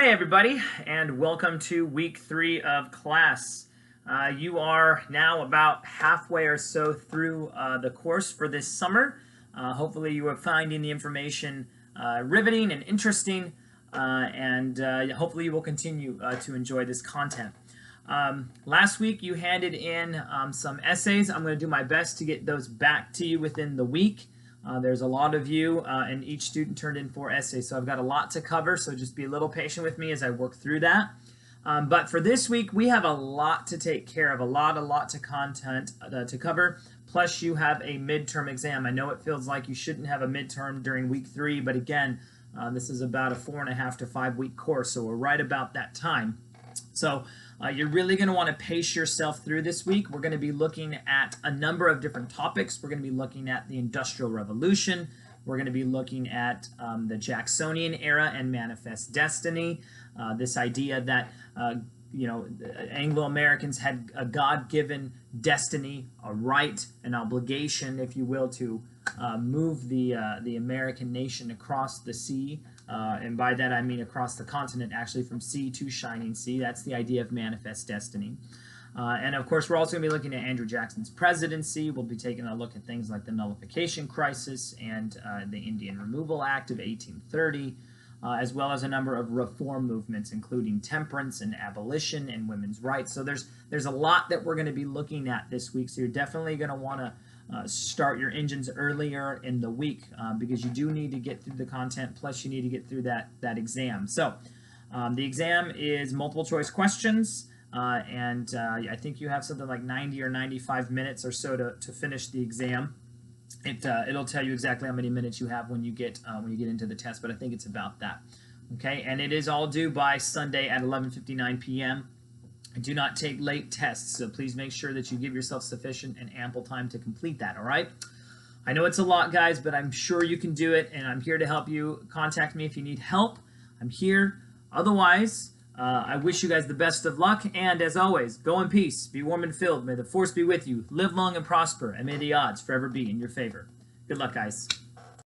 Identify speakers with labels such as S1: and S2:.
S1: Hey everybody, and welcome to week 3 of class. You are now about halfway or so through the course for this summer. Hopefully you are finding the information riveting and interesting, and hopefully you will continue to enjoy this content. Last week you handed in some essays. I'm going to do my best to get those back to you within the week. There's a lot of you, and each student turned in 4 essays, so I've got a lot to cover, so just be a little patient with me as I work through that. But for this week, we have a lot to take care of, a lot to content to cover, plus you have a midterm exam. I know it feels like you shouldn't have a midterm during week 3, but again, this is about a 4.5 to 5 week course, so we're right about that time. So you're really going to want to pace yourself through this week. We're going to be looking at a number of different topics. We're going to be looking at the Industrial Revolution. We're going to be looking at the Jacksonian era and manifest destiny. This idea that Anglo-Americans had a God-given destiny, a right, an obligation, if you will, to move the American nation across the sea. And by that I mean across the continent, actually from sea to shining sea. That's the idea of manifest destiny. And of course, we're also going to be looking at Andrew Jackson's presidency. We'll be taking a look at things like the Nullification Crisis and the Indian Removal Act of 1830, as well as a number of reform movements, including temperance and abolition and women's rights. So there's a lot that we're going to be looking at this week. So you're definitely going to want to start your engines earlier in the week because you do need to get through the content, plus you need to get through that exam. So the exam is multiple choice questions, and I think you have something like 90 or 95 minutes or so to finish the exam. It'll tell you exactly how many minutes you have when you get into the test, but I think it's about that. Okay, and it is all due by Sunday at 11:59 p.m. Do not take late tests, so please make sure that you give yourself sufficient and ample time to complete that, all right? I know it's a lot, guys, but I'm sure you can do it, and I'm here to help you. Contact me if you need help. I'm here. Otherwise, I wish you guys the best of luck, and as always, go in peace, be warm and filled. May the force be with you. Live long and prosper, and may the odds forever be in your favor. Good luck, guys.